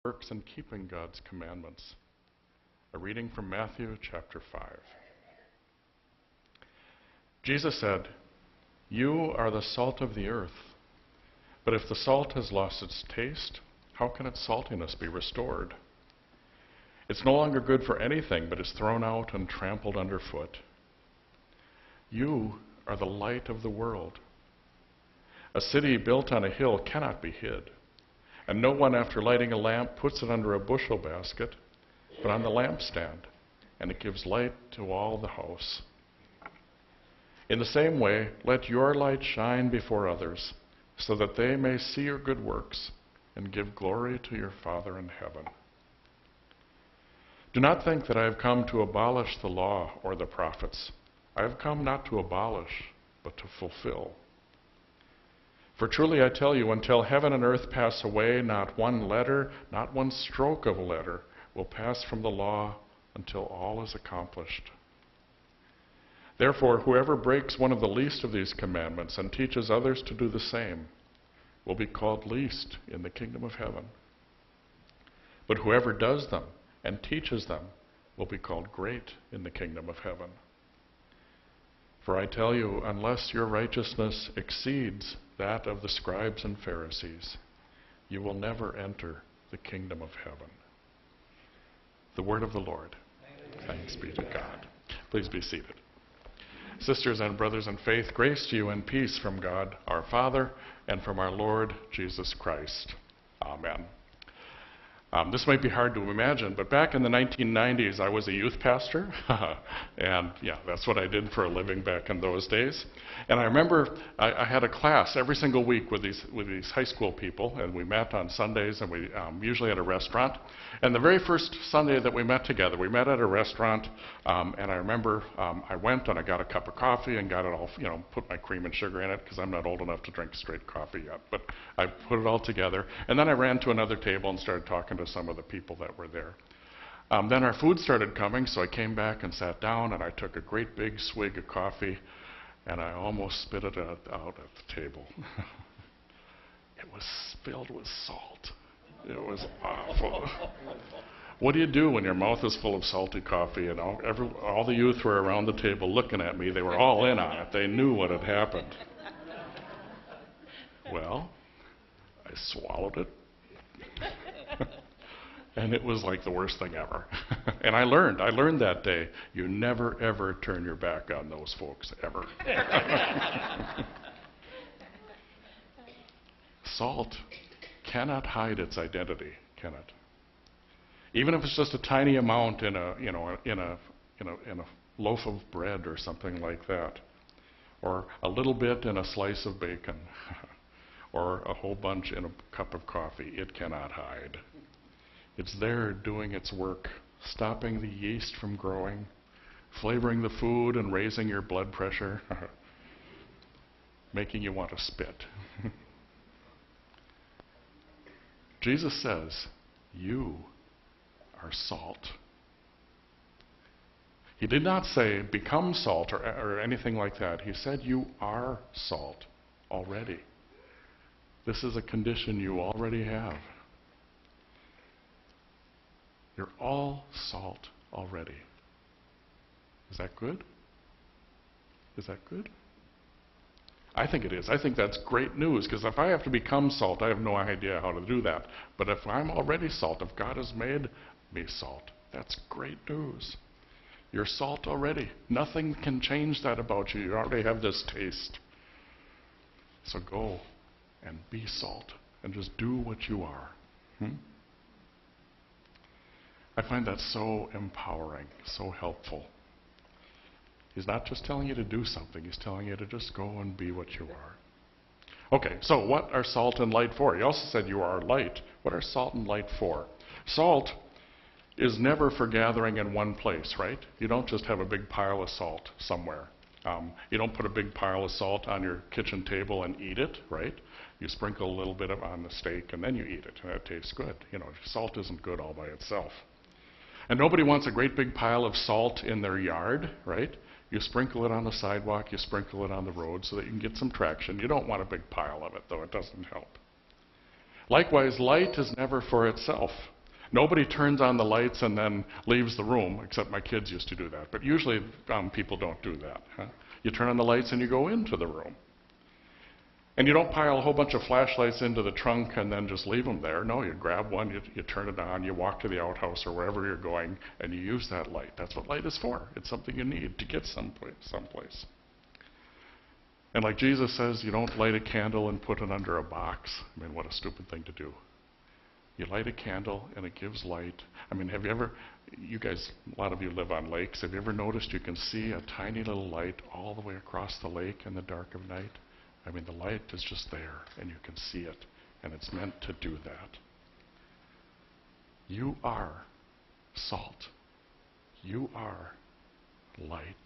works in keeping God's commandments. A reading from Matthew chapter 5. Jesus said, "You are the salt of the earth. But if the salt has lost its taste, how can its saltiness be restored? It's no longer good for anything, but is thrown out and trampled underfoot. You are the light of the world. A city built on a hill cannot be hid. And no one, after lighting a lamp, puts it under a bushel basket, but on the lampstand, and it gives light to all the house. In the same way, let your light shine before others, so that they may see your good works and give glory to your Father in heaven. Do not think that I have come to abolish the law or the prophets. I have come not to abolish, but to fulfill. For truly I tell you, until heaven and earth pass away, not one letter, not one stroke of a letter will pass from the law until all is accomplished. Therefore, whoever breaks one of the least of these commandments and teaches others to do the same will be called least in the kingdom of heaven. But whoever does them and teaches them will be called great in the kingdom of heaven. For I tell you, unless your righteousness exceeds that of the scribes and Pharisees, you will never enter the kingdom of heaven." The word of the Lord. Thanks be to God. Please be seated. Sisters and brothers in faith, grace to you and peace from God our Father and from our Lord Jesus Christ. Amen. This might be hard to imagine, but back in the 1990s, I was a youth pastor, and that's what I did for a living back in those days. And I remember I had a class every single week with these high school people, and we met on Sundays, and we usually at a restaurant. And the very first Sunday that we met together, we met at a restaurant, and I remember I went and I got a cup of coffee and got it all, put my cream and sugar in it, because I'm not old enough to drink straight coffee yet, but I put it all together. And then I ran to another table and started talking to some of the people that were there. Then our food started coming, so I came back and sat down, and I took a great big swig of coffee, and I almost spit it out at the table. It was filled with salt. It was awful. What do you do when your mouth is full of salty coffee? And all the youth were around the table looking at me. They were all in on it. They knew what had happened. Well, I swallowed it. And it was like the worst thing ever. And I learned that day, you never, ever turn your back on those folks, ever. Salt cannot hide its identity, can it? Even if it's just a tiny amount in a loaf of bread or something like that, or a little bit in a slice of bacon, or a whole bunch in a cup of coffee, it cannot hide. It's there doing its work, stopping the yeast from growing, flavoring the food and raising your blood pressure, making you want to spit. Jesus says, you are salt. He did not say, become salt or anything like that. He said, you are salt already. This is a condition you already have. You're all salt already. Is that good? Is that good? I think it is. I think that's great news, because if I have to become salt, I have no idea how to do that. But if I'm already salt, if God has made me salt, that's great news. You're salt already. Nothing can change that about you. You already have this taste. So go and be salt and just do what you are. I find that so empowering, so helpful. He's not just telling you to do something, he's telling you to just go and be what you are. Okay, so what are salt and light for? He also said you are light. What are salt and light for? Salt is never for gathering in one place, right? You don't just have a big pile of salt somewhere. You don't put a big pile of salt on your kitchen table and eat it, right? You sprinkle a little bit on the steak and then you eat it, and it tastes good. Salt isn't good all by itself. And nobody wants a great big pile of salt in their yard, right? You sprinkle it on the sidewalk, you sprinkle it on the road so that you can get some traction. You don't want a big pile of it, though. It doesn't help. Likewise, light is never for itself. Nobody turns on the lights and then leaves the room, except my kids used to do that. But usually people don't do that. Huh? You turn on the lights and you go into the room. And you don't pile a whole bunch of flashlights into the trunk and then just leave them there. No, you grab one, you turn it on, you walk to the outhouse or wherever you're going, and you use that light. That's what light is for. It's something you need to get someplace. And like Jesus says, you don't light a candle and put it under a box. I mean, what a stupid thing to do. You light a candle and it gives light. I mean, have you ever, you guys, a lot of you live on lakes, have you ever noticed you can see a tiny little light all the way across the lake in the dark of night? I mean, the light is just there and you can see it, and it's meant to do that. You are salt. You are light.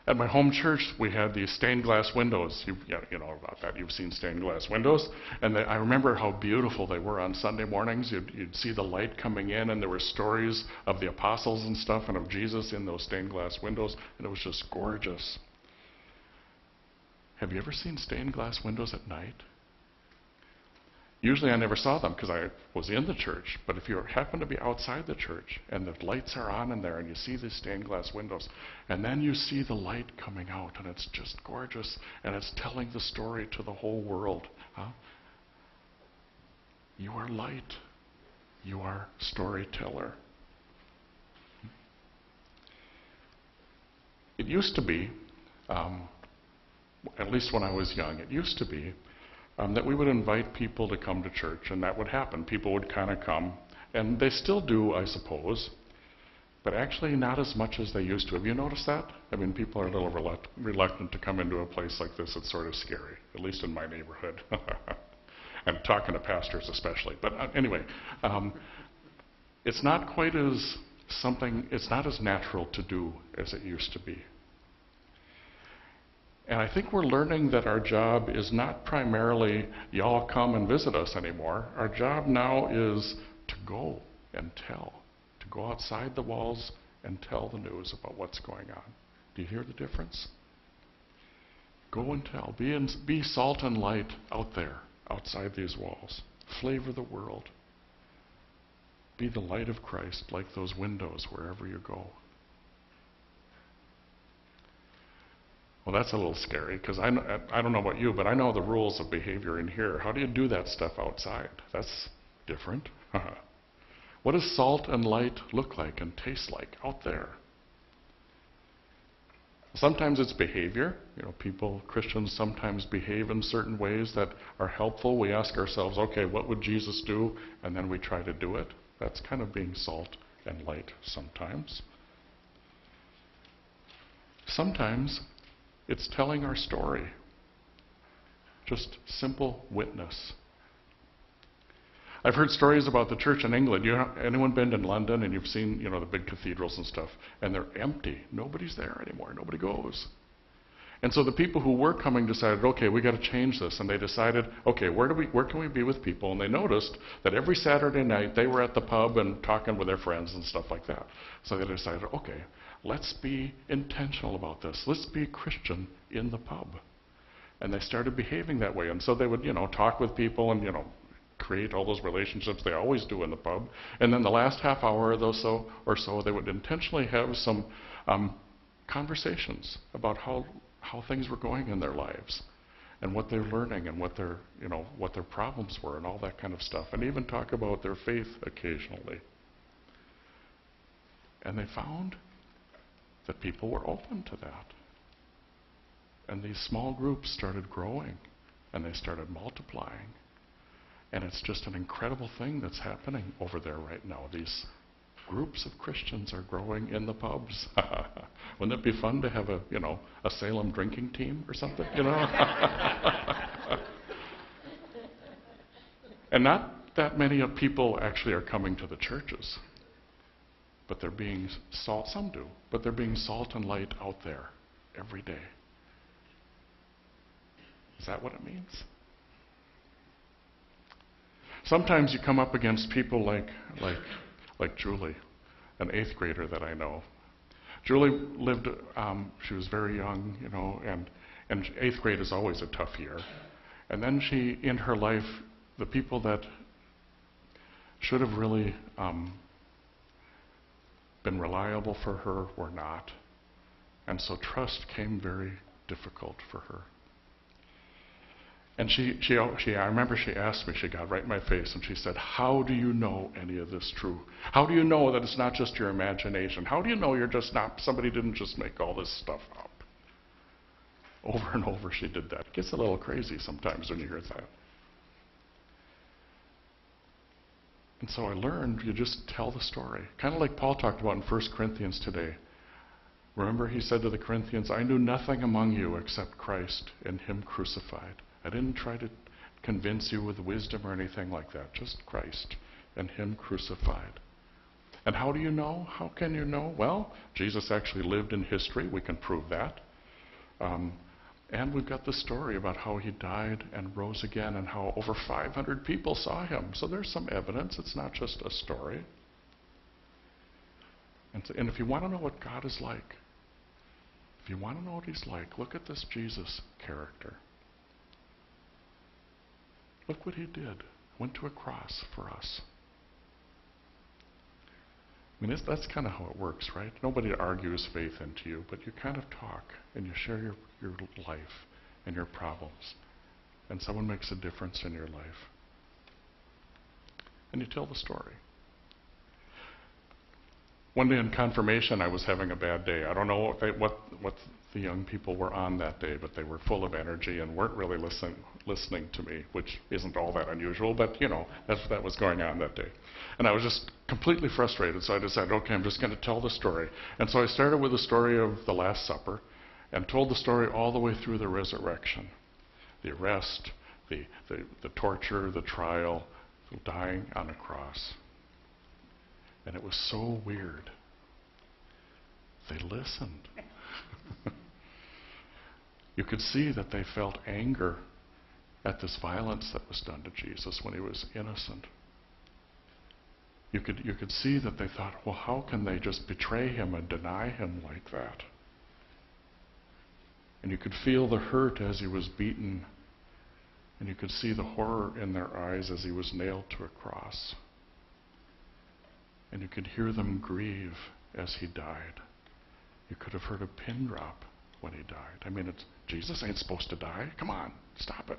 At my home church, we had these stained glass windows. You know about that. You've seen stained glass windows. And I remember how beautiful they were on Sunday mornings. You'd see the light coming in, and there were stories of the apostles and stuff and of Jesus in those stained glass windows, and it was just gorgeous. Have you ever seen stained glass windows at night? Usually I never saw them because I was in the church, but if you happen to be outside the church and the lights are on in there and you see these stained glass windows, and then you see the light coming out and it's just gorgeous and it's telling the story to the whole world. Huh? You are light. You are storyteller. It used to be, at least when I was young, it used to be that we would invite people to come to church, and that would happen. People would kind of come, and they still do, I suppose, but actually not as much as they used to. Have you noticed that? I mean, people are a little reluctant to come into a place like this. It's sort of scary, at least in my neighborhood. I'm talking to pastors especially. But anyway, it's not quite as it's not as natural to do as it used to be. And I think we're learning that our job is not primarily, y'all come and visit us anymore. Our job now is to go and tell, to go outside the walls and tell the news about what's going on. Do you hear the difference? Go and tell. Be salt and light out there, outside these walls. Flavor the world. Be the light of Christ like those windows wherever you go. Well, that's a little scary, because I don't know about you, but I know the rules of behavior in here. How do you do that stuff outside? That's different. What does salt and light look like and taste like out there? Sometimes it's behavior. You know, Christians sometimes behave in certain ways that are helpful. We ask ourselves, okay, what would Jesus do? And then we try to do it. That's kind of being salt and light sometimes. Sometimes it's telling our story. Just simple witness. I've heard stories about the church in England. Anyone been in London and you've seen, the big cathedrals and stuff, and they're empty. Nobody's there anymore. Nobody goes. And so the people who were coming decided, okay, we got to change this. And they decided, okay, where can we be with people? And they noticed that every Saturday night they were at the pub and talking with their friends and stuff like that. So they decided, okay, let's be intentional about this. Let's be Christian in the pub. And they started behaving that way. And so they would, talk with people and, create all those relationships they always do in the pub. And then the last half hour or so, they would intentionally have some conversations about how things were going in their lives and what they're learning and what their problems were and all that kind of stuff. And even talk about their faith occasionally. And they found that people were open to that. And these small groups started growing, and they started multiplying. And it's just an incredible thing that's happening over there right now. These groups of Christians are growing in the pubs. Wouldn't it be fun to have a Salem drinking team or something, And not that many of people actually are coming to the churches. But they're being salt, some do, but they're being salt and light out there every day. Is that what it means? Sometimes you come up against people like Julie, an 8th grader that I know. Julie she was very young, and 8th grade is always a tough year. And then she, in her life, the people that should have really been reliable for her were not. And so trust came very difficult for her. And I remember she asked me, she got right in my face, and she said, how do you know any of this true? How do you know that it's not just your imagination? How do you know you're just not, somebody didn't just make all this stuff up? Over and over she did that. It gets a little crazy sometimes when you hear that. And so I learned you just tell the story. Kind of like Paul talked about in 1 Corinthians today. Remember he said to the Corinthians, I knew nothing among you except Christ and him crucified. I didn't try to convince you with wisdom or anything like that. Just Christ and him crucified. And how do you know? How can you know? Well, Jesus actually lived in history. We can prove that. And we've got the story about how he died and rose again and how over 500 people saw him. So there's some evidence. It's not just a story. And if you want to know what God is like, if you want to know what he's like, look at this Jesus character. Look what he did. Went to a cross for us. I mean, that's kind of how it works, right? Nobody argues faith into you, but you kind of talk and you share your life and your problems. And someone makes a difference in your life. And you tell the story. One day in confirmation, I was having a bad day. I don't know what the young people were on that day, but they were full of energy and weren't really listening to me, which isn't all that unusual, but you know, that was going on that day. And I was just completely frustrated, so I decided, okay, I'm just going to tell the story. And so I started with the story of the Last Supper and told the story all the way through the resurrection. The arrest, the torture, the trial, the dying on a cross. And it was so weird. They listened. You could see that they felt anger at this violence that was done to Jesus when he was innocent. You could see that they thought, well, how can they just betray him and deny him like that? And you could feel the hurt as he was beaten. And you could see the horror in their eyes as he was nailed to a cross. And you could hear them grieve as he died. You could have heard a pin drop when he died. I mean, Jesus ain't supposed to die. Come on, stop it.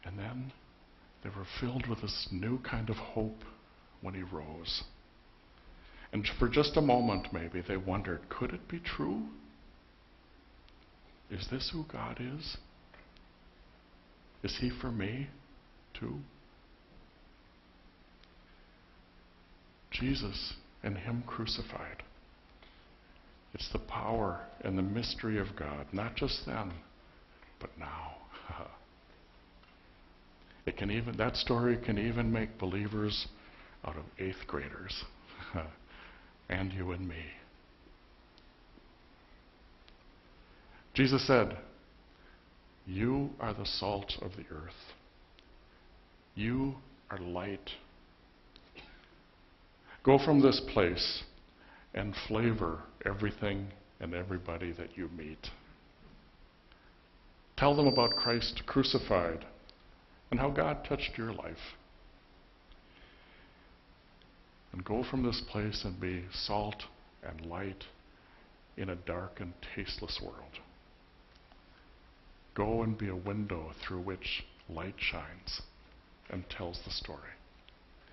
And then they were filled with this new kind of hope when he rose. And for just a moment, maybe, they wondered, could it be true? Is this who God is? Is he for me, too? Jesus and him crucified. It's the power and the mystery of God, not just then, but now. That story can even make believers out of 8th graders, and you and me. Jesus said, you are the salt of the earth. You are light. Go from this place and flavor everything and everybody that you meet. Tell them about Christ crucified and how God touched your life. And go from this place and be salt and light in a dark and tasteless world. Go and be a window through which light shines and tells the story.